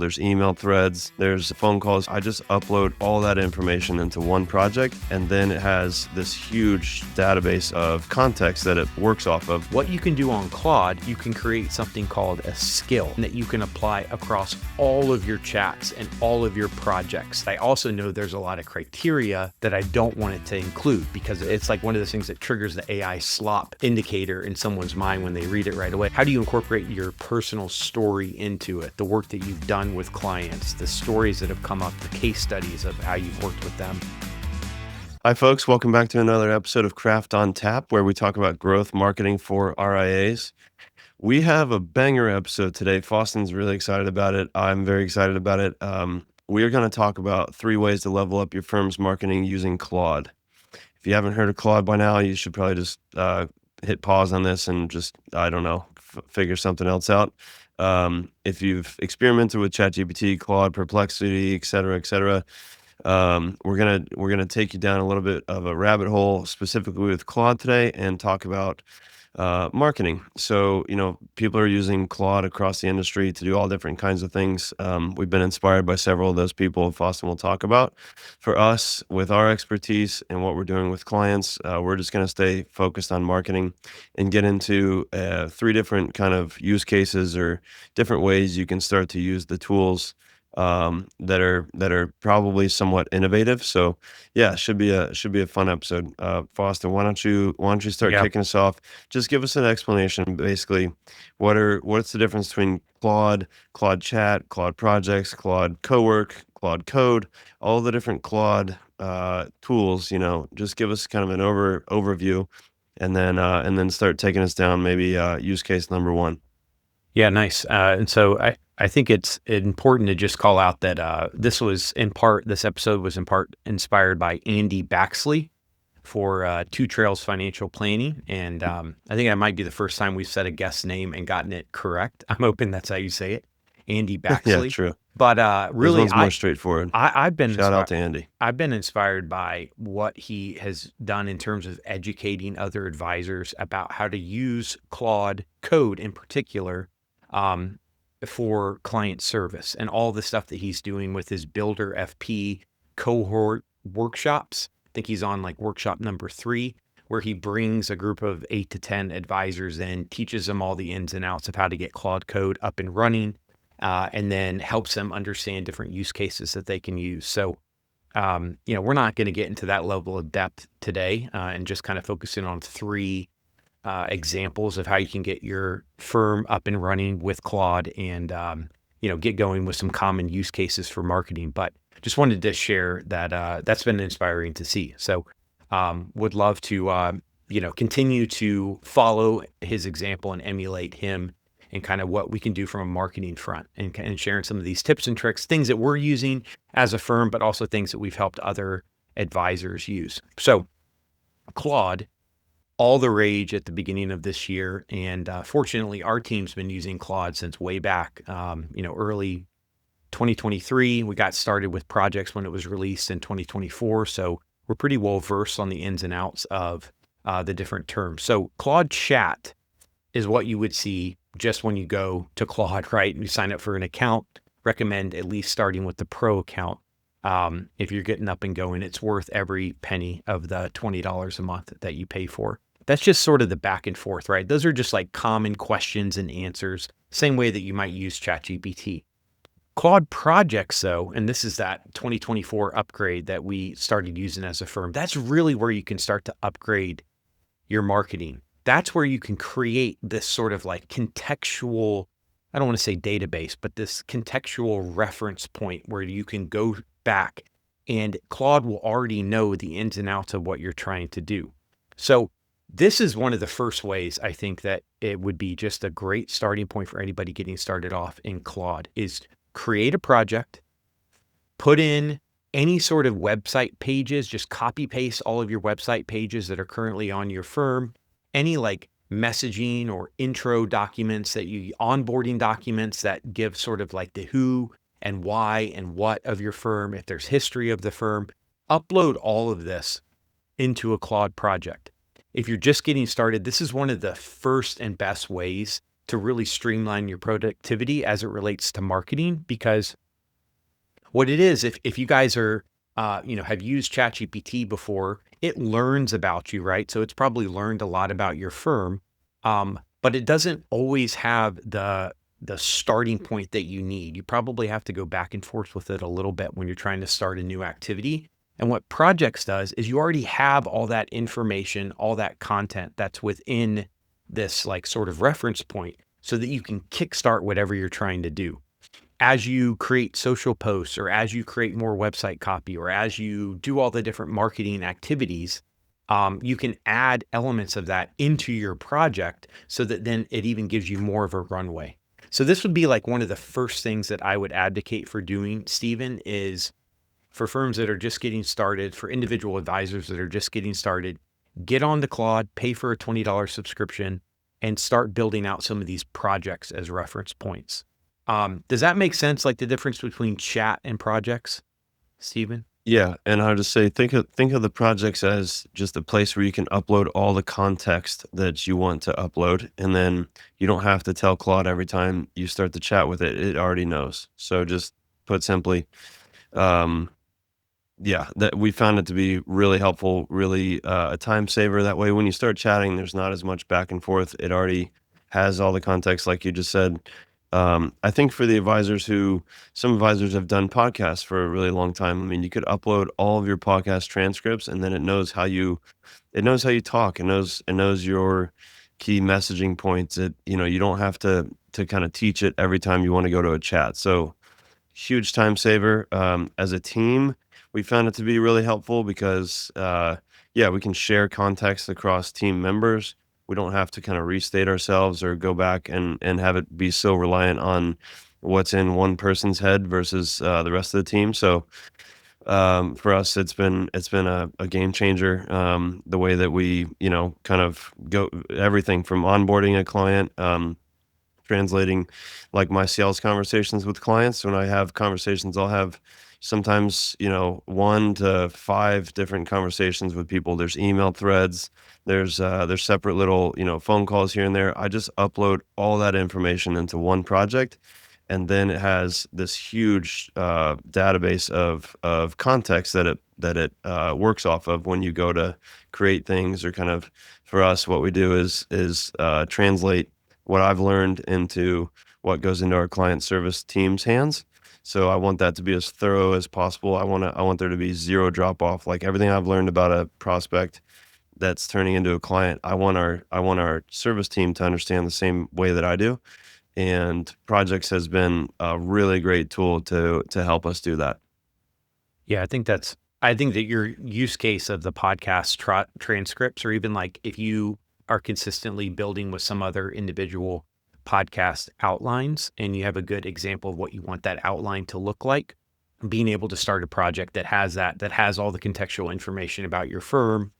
there's email threads, there's phone calls. I just upload all that information into one project, and then it has this huge database of context that it works off of. What you can do on Claude, you can create something called a skill that you can apply across all of your chats and all of your projects. I also know there's a lot of criteria that I don't want it to include, because it's like one of those things that triggers the AI slop indicator in someone's mind when they read it right away. How do you incorporate your personal story into it? The work that you've done with clients, the stories that have come up, the case studies of how you've worked with them. Hi, folks. Welcome back to another episode of Craft on Tap, where we talk about growth marketing for RIAs. We have a banger episode today. Faustin's really excited about it. I'm very excited about it. We are going to talk about 3 ways to level up your firm's marketing using Claude. If you haven't heard of Claude by now, you should probably just hit pause on this and just, figure something else out. If you've experimented with ChatGPT, Claude, Perplexity, et cetera, we're gonna take you down a little bit of a rabbit hole specifically with Claude today and talk about marketing. So, people are using Claude across the industry to do all different kinds of things. We've been inspired by several of those people Faustin will talk about. For us, with our expertise and what we're doing with clients, we're just going to stay focused on marketing and get into 3 different kind of use cases or different ways you can start to use the tools that are probably somewhat innovative. So yeah, should be a fun episode. Faustin, why don't you start kicking us off? Just give us an explanation, basically. What's the difference between Claude Chat, Claude Projects, Claude Cowork, Claude Code, all the different Claude tools, just give us kind of an overview, and then start taking us down maybe use case number 1. Yeah, nice. And so I think it's important to just call out that this episode was in part inspired by Andy Baxley for Two Trails Financial Planning. And I think that might be the first time we've said a guest's name and gotten it correct. I'm hoping that's how you say it, Andy Baxley. Yeah, true. But really, this one's more straightforward. I've been Shout out to Andy. I've been inspired by what he has done in terms of educating other advisors about how to use Claude Code in particular for client service, and all the stuff that he's doing with his Builder FP cohort workshops. I think he's on like workshop number 3, where he brings a group of 8 to 10 advisors in, teaches them all the ins and outs of how to get Claude Code up and running, and then helps them understand different use cases that they can use. So, we're not going to get into that level of depth today, and just kind of focusing on 3 examples of how you can get your firm up and running with Claude and, get going with some common use cases for marketing. But just wanted to share that that's been inspiring to see. So would love to, continue to follow his example and emulate him and kind of what we can do from a marketing front, and sharing some of these tips and tricks, things that we're using as a firm, but also things that we've helped other advisors use. So Claude, all the rage at the beginning of this year. And fortunately, our team's been using Claude since way back, early 2023. We got started with projects when it was released in 2024. So we're pretty well versed on the ins and outs of the different terms. So Claude Chat is what you would see just when you go to Claude, right? And you sign up for an account. Recommend at least starting with the pro account. If you're getting up and going, it's worth every penny of the $20 a month that you pay for. That's just sort of the back and forth, right? Those are just like common questions and answers, same way that you might use ChatGPT. Claude Projects, though, and this is that 2024 upgrade that we started using as a firm, that's really where you can start to upgrade your marketing. That's where you can create this sort of like contextual, I don't want to say database, but this contextual reference point where you can go back and Claude will already know the ins and outs of what you're trying to do. So this is one of the first ways I think that it would be just a great starting point for anybody getting started off in Claude is create a project, put in any sort of website pages, just copy paste all of your website pages that are currently on your firm, any like messaging or intro documents onboarding documents that give sort of like the who and why and what of your firm, if there's history of the firm, upload all of this into a Claude project. If you're just getting started, this is one of the first and best ways to really streamline your productivity as it relates to marketing. Because what it is, if you guys are, have used ChatGPT before, it learns about you, right? So it's probably learned a lot about your firm, but it doesn't always have the starting point that you need. You probably have to go back and forth with it a little bit when you're trying to start a new activity. And what Projects does is you already have all that information, all that content that's within this like sort of reference point so that you can kickstart whatever you're trying to do. As you create social posts or as you create more website copy or as you do all the different marketing activities, you can add elements of that into your project so that then it even gives you more of a runway. So this would be like one of the first things that I would advocate for doing, Stephen, is for firms that are just getting started, for individual advisors that are just getting started, get on to Claude, pay for a $20 subscription, and start building out some of these projects as reference points. Does that make sense? Like the difference between chat and projects, Stephen? Yeah, and I would just say think of the projects as just a place where you can upload all the context that you want to upload, and then you don't have to tell Claude every time you start to chat with it. It already knows. So just put simply, um, yeah, that we found it to be really helpful, really a time saver. That way, when you start chatting, there's not as much back and forth. It already has all the context, like you just said. I think for the advisors some advisors have done podcasts for a really long time. I mean, you could upload all of your podcast transcripts, and then it knows how you talk. It knows your key messaging points. You don't have to kind of teach it every time you want to go to a chat. So huge time saver. As a team, we found it to be really helpful because, yeah, we can share context across team members. We don't have to kind of restate ourselves or go back and have it be so reliant on what's in one person's head versus the rest of the team. So for us, it's been a game changer. The way that we kind of go everything from onboarding a client. Translating like my sales conversations with clients. When I have conversations, I'll have sometimes, 1 to 5 different conversations with people. There's email threads, there's separate little, phone calls here and there. I just upload all that information into one project, and then it has this huge database of context that it works off of when you go to create things. Or kind of, for us, what we do is translate what I've learned into what goes into our client service team's hands. So I want that to be as thorough as possible. I want there to be zero drop off. Like everything I've learned about a prospect that's turning into a client, I want our service team to understand the same way that I do. And Projects has been a really great tool to help us do that. Yeah, I think that your use case of the podcast transcripts, or even like if you are consistently building with some other individual podcast outlines and you have a good example of what you want that outline to look like, being able to start a project that has all the contextual information about your firm,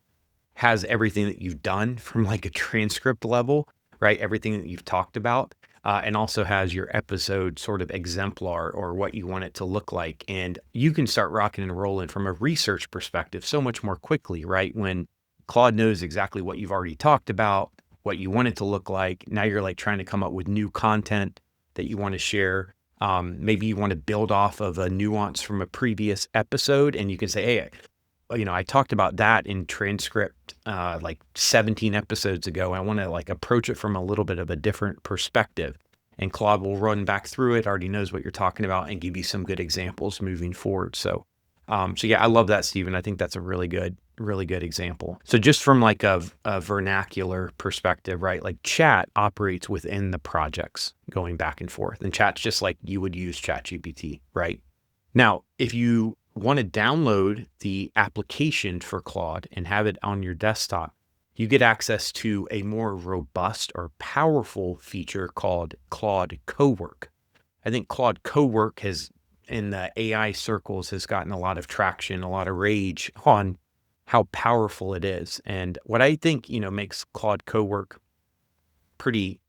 has everything that you've done from like a transcript level, right? Everything that you've talked about, and also has your episode sort of exemplar or what you want it to look like. And you can start rocking and rolling from a research perspective so much more quickly, right? When Claude knows exactly what you've already talked about, what you want it to look like. Now you're like trying to come up with new content that you want to share. Maybe you want to build off of a nuance from a previous episode, and you can say, hey, I talked about that in transcript like 17 episodes ago. I want to like approach it from a little bit of a different perspective. And Claude will run back through it, already knows what you're talking about, and give you some good examples moving forward. So yeah, I love that, Stephen. I think that's a really good example. So just from like a vernacular perspective, right? Like chat operates within the projects going back and forth, and chat's just like you would use ChatGPT, right? Now, if you want to download the application for Claude and have it on your desktop, you get access to a more robust or powerful feature called Claude Cowork. I think Claude Cowork has, in the AI circles, has gotten a lot of traction, a lot of rage on how powerful it is. And what I think, makes Claude Cowork pretty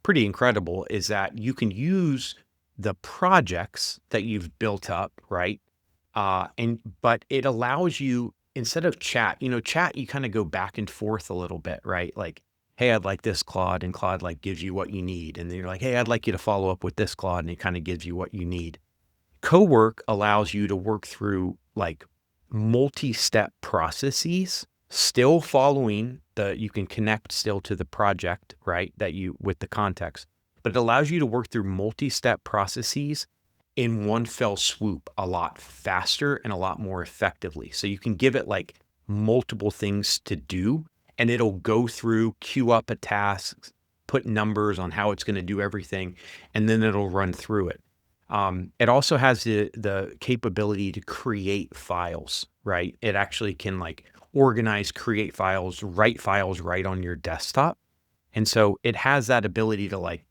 incredible is that you can use the projects that you've built up, right? But it allows you, instead of chat, chat, you kind of go back and forth a little bit, right? Like hey, I'd like this, Claude, and Claude like gives you what you need. And then you're like, hey, I'd like you to follow up with this, Claude, and it kind of gives you what you need. Cowork allows you to work through like multi-step processes, still following you can connect still to the project, right? With the context, but it allows you to work through multi-step processes in one fell swoop a lot faster and a lot more effectively. So you can give it like multiple things to do, and it'll go through, queue up a task, put numbers on how it's going to do everything, and then it'll run through it. It also has the capability to create files, right? It actually can like organize, create files, write files right on your desktop. And so it has that ability to like,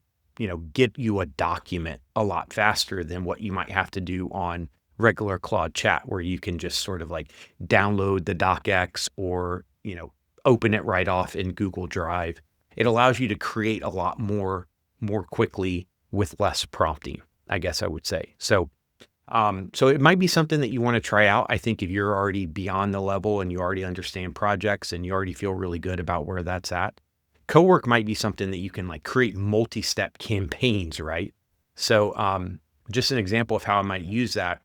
get you a document a lot faster than what you might have to do on regular Claude chat, where you can just sort of like download the docx or, open it right off in Google Drive. It allows you to create a lot more quickly with less prompting, I guess I would say. So it might be something that you want to try out. I think if you're already beyond the level and you already understand projects and you already feel really good about where that's at, Cowork might be something that you can like create multi-step campaigns, right? So just an example of how I might use that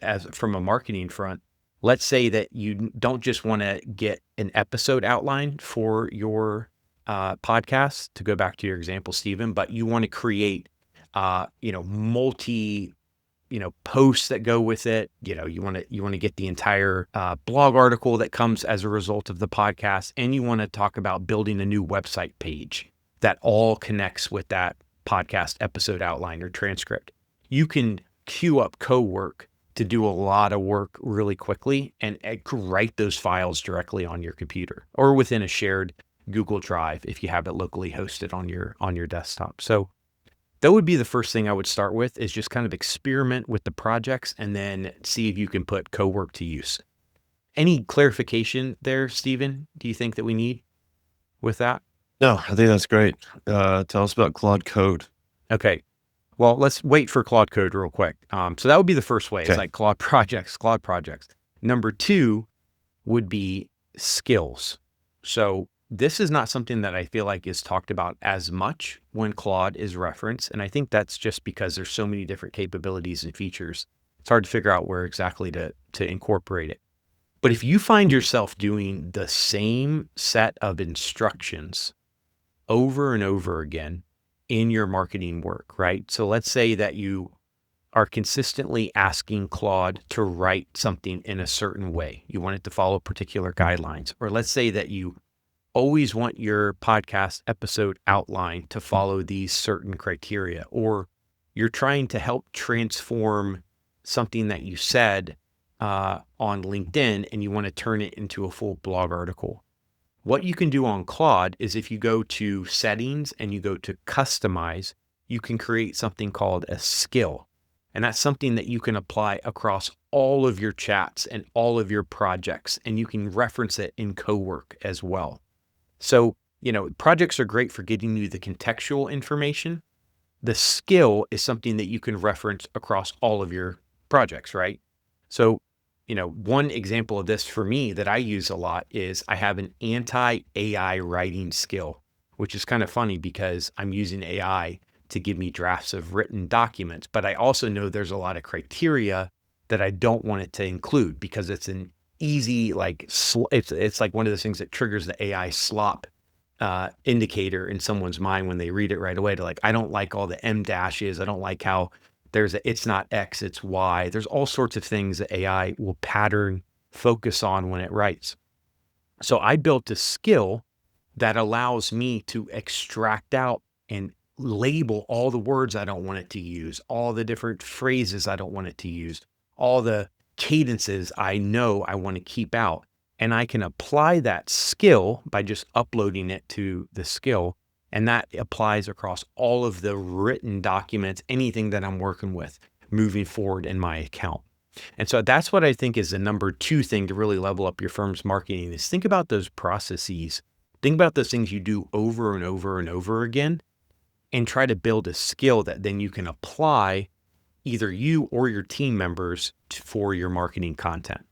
as from a marketing front. Let's say that you don't just want to get an episode outline for your podcast, to go back to your example, Stephen, but you want to create multi posts that go with it. You want to get the entire blog article that comes as a result of the podcast, and you want to talk about building a new website page that all connects with that podcast episode outline or transcript. You can queue up Cowork to do a lot of work really quickly and write those files directly on your computer or within a shared Google Drive if you have it locally hosted on your desktop. So that would be the first thing I would start with, is just kind of experiment with the projects and then see if you can put Cowork to use. Any clarification there, Stephen, do you think that we need with that? No, I think that's great. Tell us about Claude Code. Okay. Well, let's wait for Claude Code real quick. So that would be the first way. Okay. It's like Claude Projects. Number 2 would be skills. So this is not something that I feel like is talked about as much when Claude is referenced. And I think that's just because there's so many different capabilities and features. It's hard to figure out where exactly to incorporate it. But if you find yourself doing the same set of instructions over and over again in your marketing work, right? So let's say that you are consistently asking Claude to write something in a certain way. You want it to follow particular guidelines. Or let's say that you always want your podcast episode outline to follow these certain criteria, or you're trying to help transform something that you said on LinkedIn and you want to turn it into a full blog article. What you can do on Claude is, if you go to settings and you go to customize, you can create something called a skill. And that's something that you can apply across all of your chats and all of your projects, and you can reference it in Cowork as well. So, projects are great for getting you the contextual information. The skill is something that you can reference across all of your projects, right? So, one example of this for me that I use a lot is I have an anti-AI writing skill, which is kind of funny because I'm using AI to give me drafts of written documents, but I also know there's a lot of criteria that I don't want it to include because it's an easy, like it's like one of those things that triggers the AI slop indicator in someone's mind when they read it right away, to like, I don't like all the M dashes. I don't like how it's not X, it's Y. There's all sorts of things that AI will pattern focus on when it writes. So I built a skill that allows me to extract out and label all the words I don't want it to use, all the different phrases I don't want it to use, all the cadences I know I want to keep out. And I can apply that skill by just uploading it to the skill. And that applies across all of the written documents, anything that I'm working with moving forward in my account. And so that's what I think is the number 2 thing to really level up your firm's marketing, is think about those processes. Think about those things you do over and over and over again, and try to build a skill that then you can apply, either you or your team members, for your marketing content.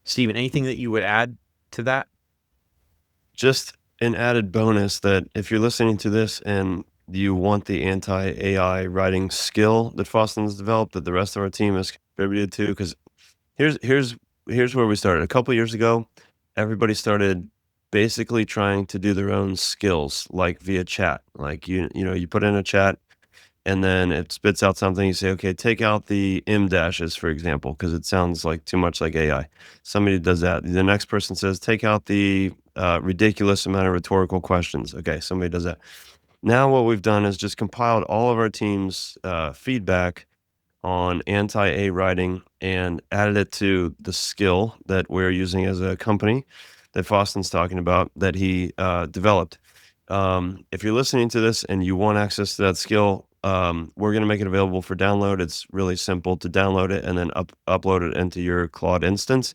Stephen, anything that you would add to that? Just an added bonus that if you're listening to this and you want the anti-AI writing skill that Faustin's developed, that the rest of our team has contributed to, because here's here's here's where we started. A couple years ago, everybody started basically trying to do their own skills, like via chat. Like you put in a chat and then it spits out something. You say, okay, take out the M dashes, for example, because it sounds like too much like AI. Somebody does that. The next person says, take out the ridiculous amount of rhetorical questions. Okay, somebody does that. Now what we've done is just compiled all of our team's feedback on anti-A writing and added it to the skill that we're using as a company that Faustin's talking about that he developed. If you're listening to this and you want access to that skill, we're going to make it available for download. It's really simple to download it and then upload it into your Claude instance.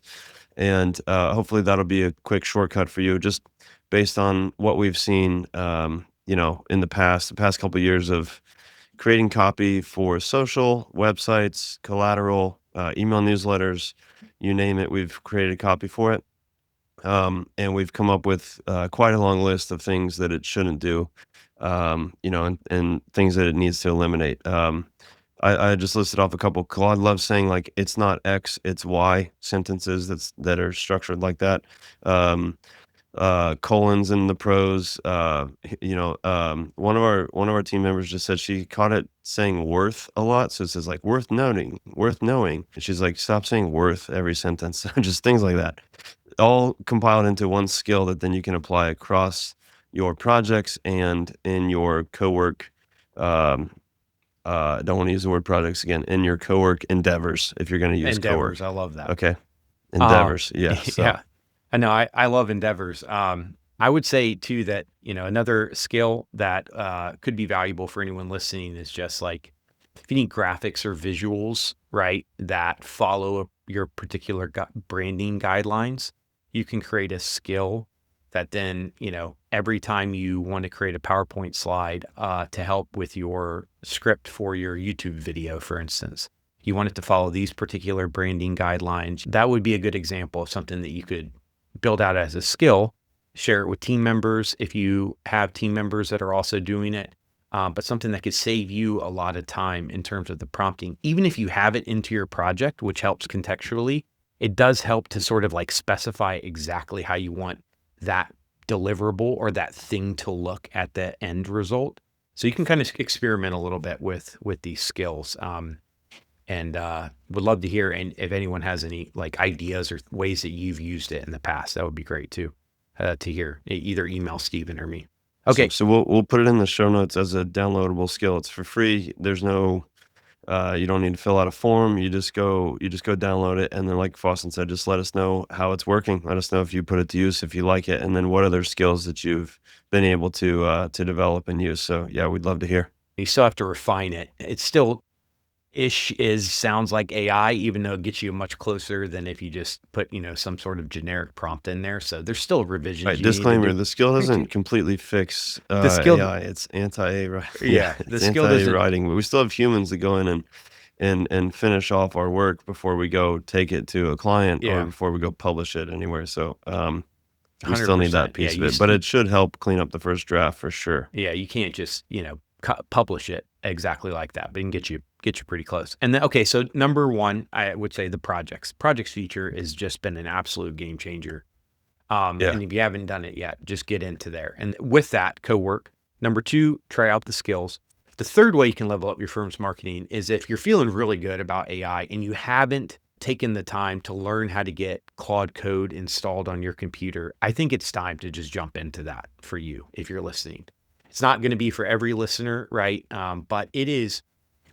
And hopefully that'll be a quick shortcut for you, just based on what we've seen, in the past couple of years of creating copy for social, websites, collateral, email newsletters, you name it, we've created copy for it. And we've come up with quite a long list of things that it shouldn't do, and things that it needs to eliminate. I just listed off a couple. Claude loves saying like it's not X, it's Y sentences that are structured like that. Colons in the prose. One of our team members just said she caught it saying worth a lot, so it says like worth noting, worth knowing, and she's like, stop saying worth every sentence. Just things like that, all compiled into one skill that then you can apply across your projects and in your Cowork. I don't want to use the word projects again, in your Cowork endeavors if you're going to use Endeavors. Cowork. I love that. Okay, endeavors. Yeah. So Yeah, I know. I love endeavors. I would say too that, another skill that could be valuable for anyone listening is just like if you need graphics or visuals, right, that follow your particular branding guidelines, you can create a skill that then, every time you want to create a PowerPoint slide to help with your script for your YouTube video, for instance, you want it to follow these particular branding guidelines. That would be a good example of something that you could build out as a skill, share it with team members if you have team members that are also doing it, but something that could save you a lot of time in terms of the prompting. Even if you have it into your project, which helps contextually, it does help to sort of like specify exactly how you want that deliverable or that thing to look at the end result. So you can kind of experiment a little bit with these skills. And would love to hear, and if anyone has any like ideas or ways that you've used it in the past, that would be great too, to hear. Either email Steven or me. Okay. So we'll put it in the show notes as a downloadable skill. It's for free. There's no you don't need to fill out a form. You just go download it, and then like Faustin said, just let us know how it's working. Let us know if you put it to use, if you like it, and then what other skills that you've been able to develop and use. So yeah, we'd love to hear. You still have to refine it. It's still sounds like AI, even though it gets you much closer than if you just put, some sort of generic prompt in there. So there's still revisions Right, you need to disclaimer, do. the skill doesn't completely fix The skill, AI. It's anti-A writing. yeah, the It's skill anti-A doesn't writing, but we still have humans that go in and finish off our work before we go take it to a client or Yeah, before we go publish it anywhere. So we still need that 100%. Yeah, piece of it, but it should help clean up the first draft for sure. yeah, you can't just, publish it exactly like that, but it can get you pretty close. And then, okay, so number one, I would say the projects feature has just been an absolute game changer. Yeah. And if you haven't done it yet, just get into there. And with that, Cowork. Number two, try out the skills. The third way you can level up your firm's marketing is if you're feeling really good about AI and you haven't taken the time to learn how to get Claude Code installed on your computer, I think it's time to just jump into that for you if you're listening. It's not going to be for every listener, right? But it is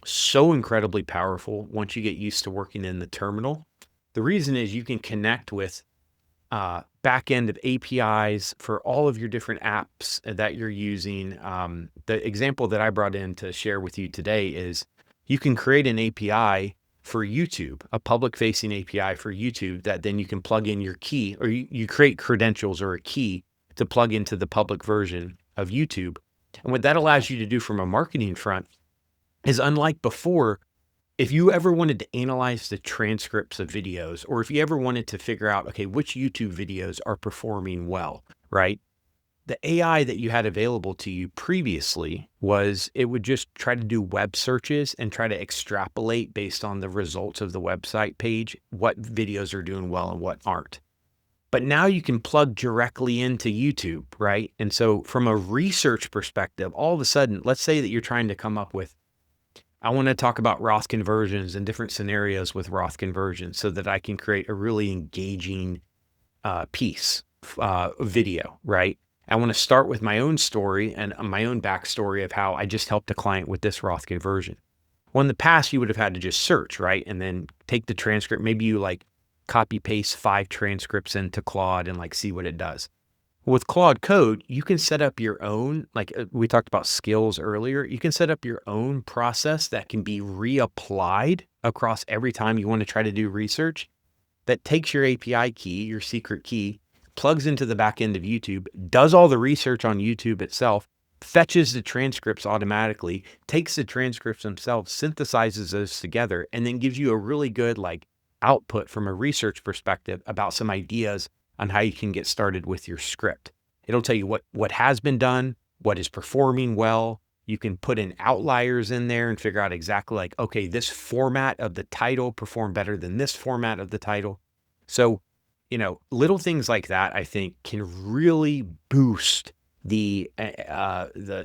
so incredibly powerful once you get used to working in the terminal. The reason is you can connect with back end of APIs for all of your different apps that you're using. The example that I brought in to share with you today is you can create an API for YouTube, a public facing API for YouTube that then you can plug in your key, or you create credentials or a key to plug into the public version of YouTube. And what that allows you to do from a marketing front is, unlike before, if you ever wanted to analyze the transcripts of videos, or if you ever wanted to figure out, okay, which YouTube videos are performing well, right? the AI that you had available to you previously was it would just try to do web searches and try to extrapolate based on the results of the website page, what videos are doing well and what aren't. But now you can plug directly into YouTube, right? And so from a research perspective, all of a sudden, let's say that you're trying to come up with, I want to talk about Roth conversions and different scenarios with Roth conversions so that I can create a really engaging piece, video, right? I want to start with my own story and my own backstory of how I just helped a client with this Roth conversion. Well, in the past, you would have had to just search, right? And then take the transcript. Maybe you like copy paste 5 transcripts into Claude and like see what it does. With Claude Code, you can set up your own, like we talked about skills earlier, you can set up your own process that can be reapplied across every time you want to try to do research that takes your API key, your secret key, plugs into the back end of YouTube, does all the research on YouTube itself, fetches the transcripts automatically, takes the transcripts themselves, synthesizes those together, and then gives you a really good like output from a research perspective about some ideas on how you can get started with your script. It'll tell you what has been done, what is performing well. You can put in outliers in there and figure out exactly like, okay, this format of the title performed better than this format of the title. So, little things like that, I think, can really boost the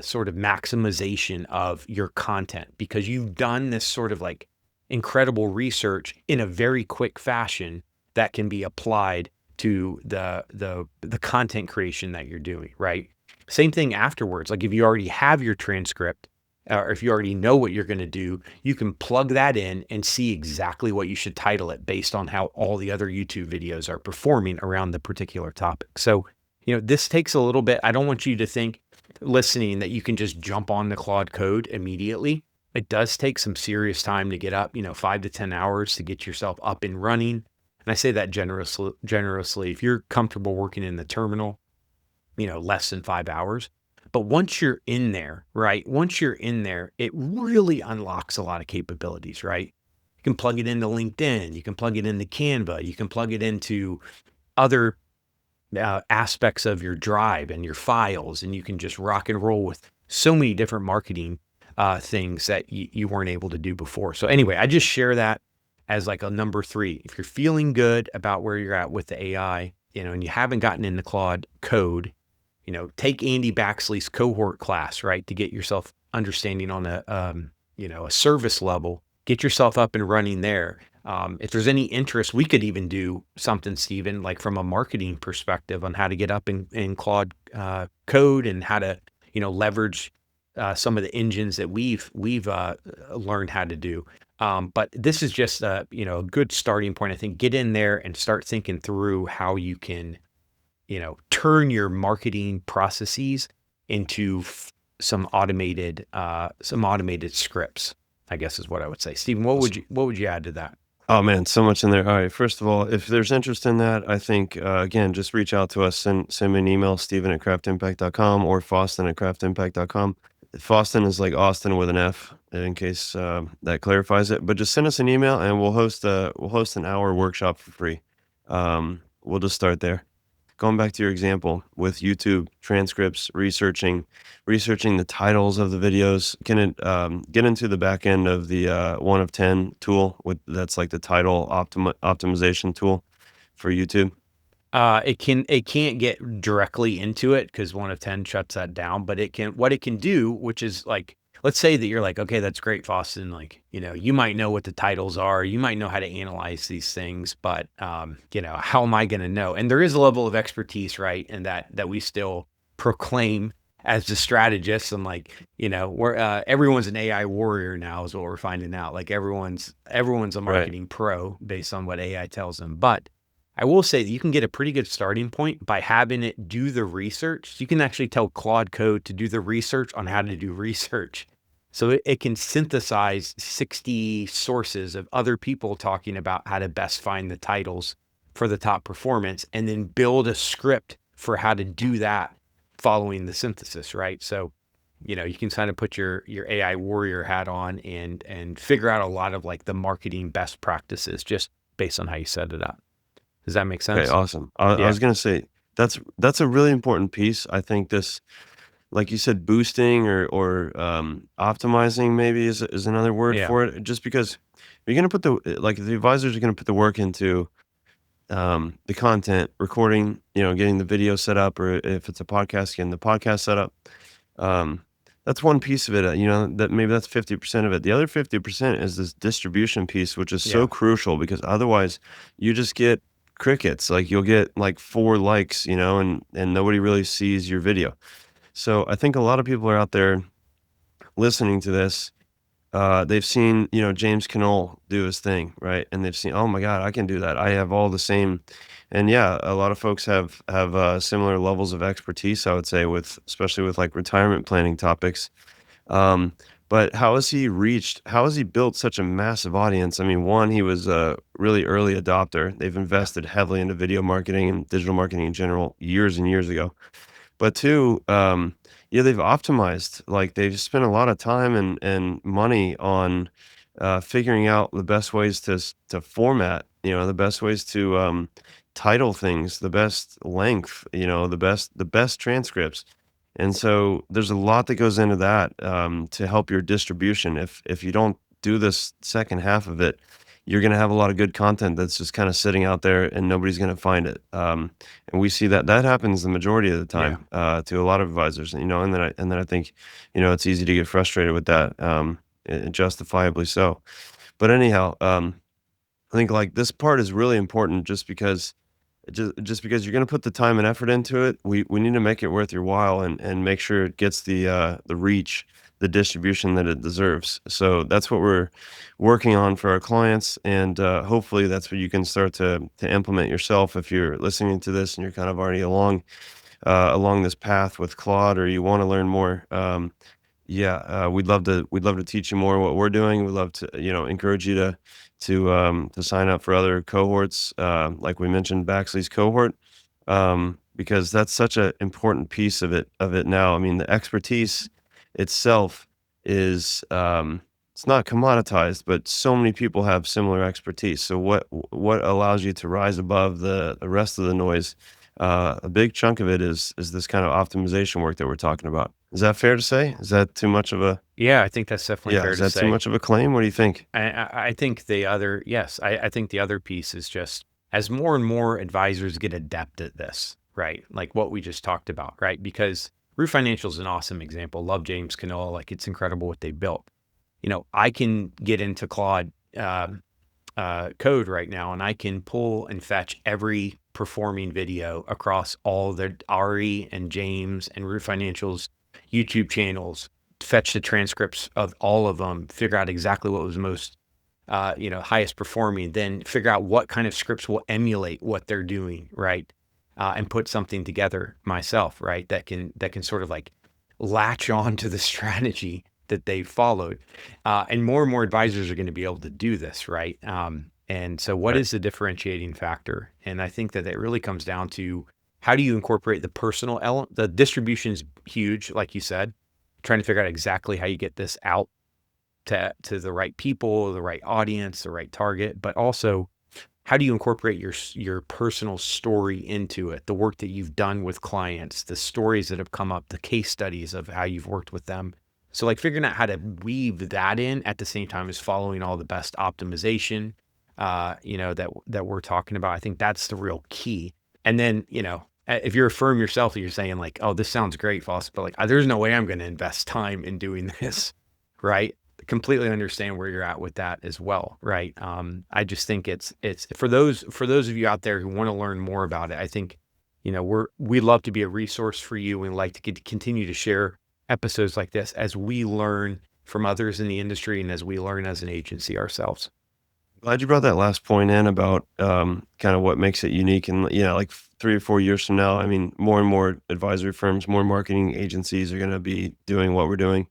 sort of maximization of your content because you've done this sort of like incredible research in a very quick fashion that can be applied to the content creation that you're doing, right? Same thing afterwards. Like if you already have your transcript, or if you already know what you're going to do, you can plug that in and see exactly what you should title it based on how all the other YouTube videos are performing around the particular topic. So, this takes a little bit. I don't want you to think listening that you can just jump on the Claude Code immediately. It does take some serious time to get up, 5 to 10 hours to get yourself up and running. And I say that generously. If you're comfortable working in the terminal, less than 5 hours. But once you're in there, right? Once you're in there, it really unlocks a lot of capabilities, right? You can plug it into LinkedIn. You can plug it into Canva. You can plug it into other aspects of your drive and your files, and you can just rock and roll with so many different marketing things that you weren't able to do before. So anyway, I just share that as like a number 3. If you're feeling good about where you're at with the AI, and you haven't gotten into Claude Code, take Andy Baxley's cohort class, right, to get yourself understanding on a service level. Get yourself up and running there. If there's any interest, we could even do something, Stephen, like from a marketing perspective on how to get up in Claude Code and how to, leverage some of the engines that we've learned how to do. But this is just a good starting point. I think get in there and start thinking through how you can, turn your marketing processes into some automated scripts, I guess is what I would say. Stephen, what would you add to that? Oh man, so much in there. All right. First of all, if there's interest in that, I think, again, just reach out to us, send me an email, Stephen@craftimpact.com or Faustin@craftimpact.com. Faustin is like Austin with an F, in case that clarifies it. But just send us an email and we'll host an hour workshop for free. We'll just start there. Going back to your example with YouTube transcripts, researching the titles of the videos, can it get into the back end of the 1 of 10 tool that's like the title optimization tool for YouTube? It can't get directly into it because 1 of 10 shuts that down, but what it can do, which is like, let's say that you're like, okay, that's great, Faustin. Like, you might know what the titles are, you might know how to analyze these things, but how am I going to know? And there is a level of expertise, right? And that we still proclaim as the strategists, and like, we're everyone's an AI warrior now is what we're finding out. Like everyone's a marketing pro based on what AI tells them. But I will say that you can get a pretty good starting point by having it do the research. You can actually tell Claude Code to do the research on how to do research. So it can synthesize 60 sources of other people talking about how to best find the titles for the top performance and then build a script for how to do that following the synthesis, right? So, you can kind of put your AI warrior hat on and figure out a lot of like the marketing best practices just based on how you set it up. Does that make sense? Okay, awesome. I Yeah. was gonna say, That's a really important piece. I think this, like you said, boosting or optimizing maybe is another word Yeah. for it. Just because you're gonna put the advisors are gonna put the work into the content, recording, getting the video set up, or if it's a podcast, getting the podcast set up. Um, that's one piece of it. That maybe that's 50% of it. The other 50% is this distribution piece, which is so Yeah. crucial because otherwise you just get crickets. Like you'll get like 4 likes, and nobody really sees your video. So I think a lot of people are out there listening to this. They've seen, James Knoll do his thing, right? And they've seen, oh my God, I can do that. I have all the same. And yeah, a lot of folks have similar levels of expertise, I would say, especially with like retirement planning topics. Um, but how has he built such a massive audience? I mean, one, he was a really early adopter. They've Yeah. invested heavily into video marketing and digital marketing in general years and years ago. But 2, yeah, they've optimized, like, they've spent a lot of time and money on, figuring out the best ways to format, the best ways to, title things, the best length, the best transcripts. And so there's a lot that goes into that, to help your distribution. If you don't do this second half of it, you're gonna have a lot of good content that's just kinda sitting out there and nobody's gonna find it. And we see that happens the majority of the Yeah. time, to a lot of advisors, and then I think, it's easy to get frustrated with that, and justifiably so. But anyhow, I think, like, this part is really important just because you're gonna put the time and effort into it. We need to make it worth your while and make sure it gets the reach, the distribution that it deserves. So that's what we're working on for our clients, and, hopefully, that's what you can start to implement yourself if you're listening to this and you're kind of already along this path with Claude, or you wanna learn more. Yeah, we'd love to teach you more what we're doing. We'd love to, encourage you to sign up for other cohorts, like we mentioned, Baxley's cohort, because that's such an important piece of it now. I mean, the expertise itself is, it's not commoditized, but so many people have similar expertise. So what allows you to rise above the rest of the noise? A big chunk of it is this kind of optimization work that we're talking about. Is that fair to say? Is that too much of a Yeah, I think that's definitely Yeah, fair is to that too say. much of a claim? What do you think? I think the other yes, I think the other piece is just as more and more advisors get adept at this, right? Like what we just talked about, right? Because Root Financial is an awesome example. Love James Canoa. Like it's incredible what they built. I can get into Claude Code right now, and I can pull and fetch every performing video across all the Ari and James and Root Financial's YouTube channels, fetch the transcripts of all of them, figure out exactly what was most, highest performing, then figure out what kind of scripts will emulate what they're doing, right? And put something together myself, right? That can sort of like latch on to the strategy that they followed. And more advisors are going to be able to do this, right? And so, what Right. is the differentiating factor? And I think that it really comes down to how do you incorporate the personal element? The distribution is huge, like you said, trying to figure out exactly how you get this out to the right people, the right audience, the right target, but also how do you incorporate your personal story into it? The work that you've done with clients, the stories that have come up, the case studies of how you've worked with them. So like figuring out how to weave that in at the same time as following all the best optimization, that we're talking about. I think that's the real key. And then, if you're a firm yourself, you're saying like, oh, this sounds great, Foss, but like, there's no way I'm going to invest time in doing this, right? Completely understand where you're at with that as well, right? I just think it's for those of you out there who want to learn more about it. I think we love to be a resource for you. We like to continue to share episodes like this as we learn from others in the industry and as we learn as an agency ourselves. Glad you brought that last point in about, kinda what makes it unique, and, like 3 or 4 years from now, I mean, more and more advisory firms, more marketing agencies are gonna be doing what we're doing.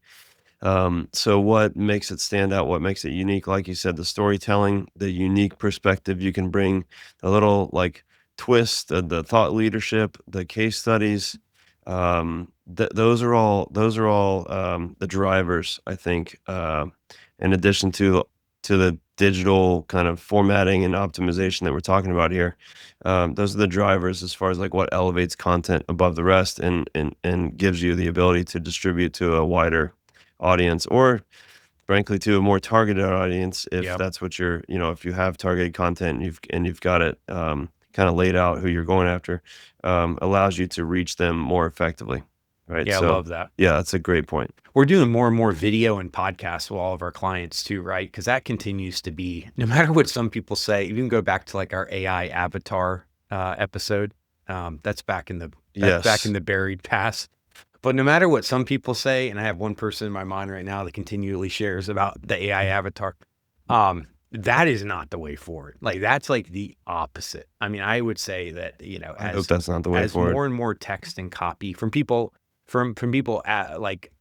So what makes it stand out? What makes it unique? Like you said, the storytelling, the unique perspective you can bring, a little like twist, the thought leadership, the case studies. Those are all the drivers, I think. In addition to the digital kind of formatting and optimization that we're talking about here. Those are the drivers as far as like what elevates content above the rest and gives you the ability to distribute to a wider audience, or frankly to a more targeted audience if Yep. that's what you're, if you have targeted content and you've got it kind of laid out who you're going after, allows you to reach them more effectively, right? Yeah, I So love that. yeah, that's a great point. We're doing more and more video and podcasts with all of our clients too, right? Because that continues to be, no matter what some people say, you can go back to like our AI avatar episode. That's back in Yes. the buried past. But no matter what some people say, and I have one person in my mind right now that continually shares about the AI avatar, that is not the way forward. Like that's like the opposite. I mean, I would say that, I hope that's not the way as forward. more and more text and copy from people from people like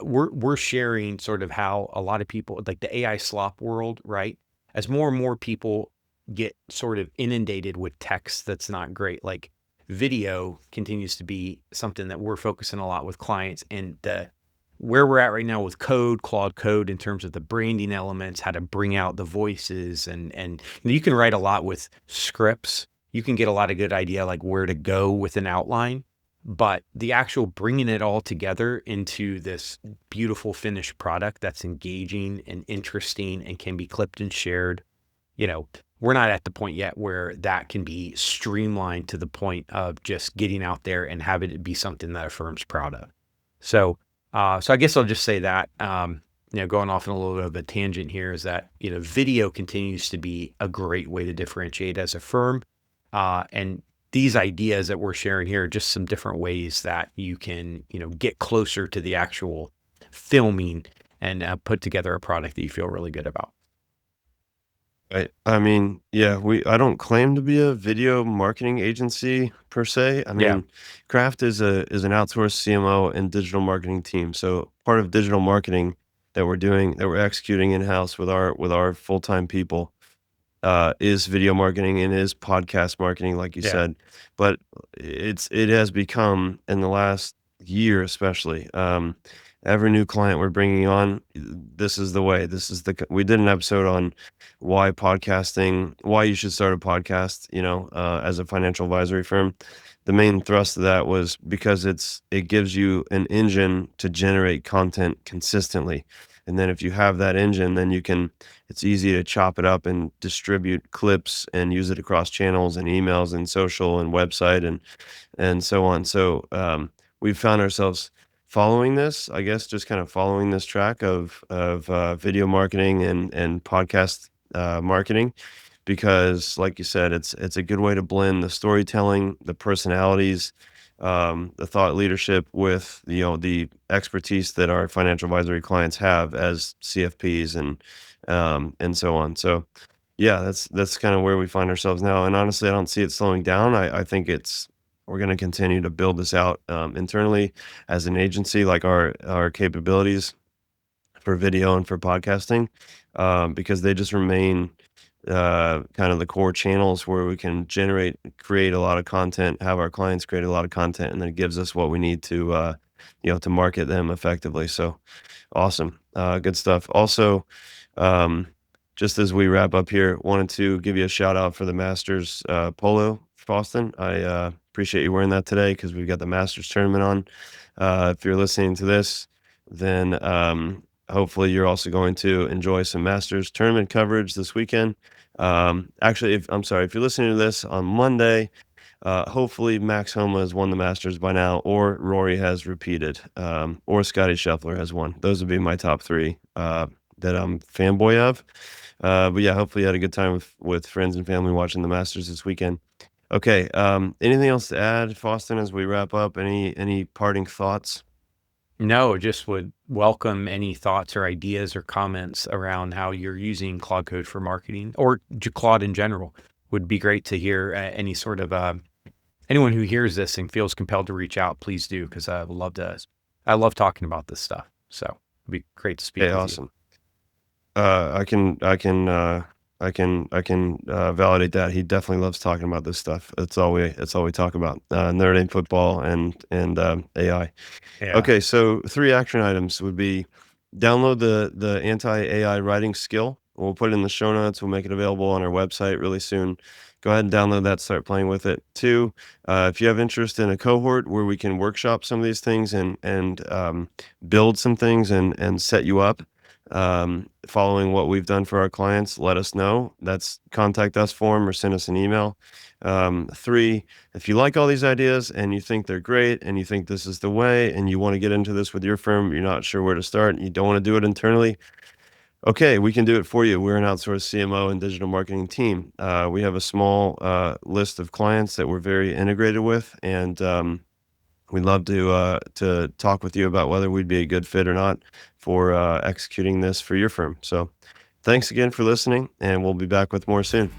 we're sharing sort of how a lot of people like the AI slop world, right? As more and more people get sort of inundated with text that's not great, like video continues to be something that we're focusing a lot with clients, and where we're at right now with Claude Code in terms of the branding elements, how to bring out the voices, and you can write a lot with scripts. You can get a lot of good idea like where to go with an outline, but the actual bringing it all together into this beautiful finished product that's engaging and interesting and can be clipped and shared, you know, we're not at the point yet where that can be streamlined to the point of just getting out there and having it be something that a firm's proud of. So, so I guess I'll just say that, going off on a little bit of a tangent here is that, video continues to be a great way to differentiate as a firm. And these ideas that we're sharing here are just some different ways that you can, get closer to the actual filming and put together a product that you feel really good about. Right. I mean, yeah, I don't claim to be a video marketing agency per se. I Yeah. mean, Craft is an outsourced CMO and digital marketing team. So part of digital marketing that we're executing in-house with our full-time people is video marketing and is podcast marketing, like you Yeah. said. But it has become in the last year, especially, every new client we're bringing on, this is the way. We did an episode on why you should start a podcast, as a financial advisory firm. The main thrust of that was because it gives you an engine to generate content consistently. And then if you have that engine, then it's easy to chop it up and distribute clips and use it across channels and emails and social and website and so on. So we've found ourselves following this, I guess, just kind of following this track of video marketing and podcast marketing, because, like you said, it's a good way to blend the storytelling, the personalities, the thought leadership with the expertise that our financial advisory clients have as CFPs and so on. So yeah, that's kind of where we find ourselves now. And honestly, I don't see it slowing down. I think we're going to continue to build this out internally as an agency, like our capabilities for video and for podcasting, because they just remain kind of the core channels where we can create a lot of content, have our clients create a lot of content, and then it gives us what we need to market them effectively. So awesome. Good stuff. Also, um, just as we wrap up here, wanted to give you a shout out for the Masters polo, Boston. I appreciate you wearing that today because we've got the Masters tournament on. If you're listening to this, then hopefully you're also going to enjoy some Masters tournament coverage this weekend. Actually, if you're listening to this on Monday, hopefully Max Homa has won the Masters by now, or Rory has repeated, or Scotty Scheffler has won. Those would be my top three that I'm fanboy of. But yeah, hopefully you had a good time with friends and family watching the Masters this weekend. Okay, anything else to add, Faustin, as we wrap up? Any parting thoughts? No, just would welcome any thoughts or ideas or comments around how you're using Claude Code for marketing or Claude in general. Would be great to hear any sort of anyone who hears this and feels compelled to reach out. Please do, because I would love to. I love talking about this stuff. So it'd be great to speak Okay, with you. awesome. I can validate that. He definitely loves talking about this stuff. It's all we talk about. Notre Dame football and AI. Yeah. Okay, so 3 action items would be download the anti-AI writing skill We'll put it in the show notes. We'll make it available on our website really soon. Go ahead and download that, start playing with it. Two, if you have interest in a cohort where we can workshop some of these things and build some things and set you up, following what we've done for our clients, let us know. That's contact us form or send us an email. Three, if you like all these ideas and you think they're great and you think this is the way and you want to get into this with your firm, you're not sure where to start, you don't want to do it internally, okay, we can do it for you. We're an outsourced CMO and digital marketing team. We have a small list of clients that we're very integrated with, and we'd love to talk with you about whether we'd be a good fit or not for executing this for your firm. So thanks again for listening, and we'll be back with more soon.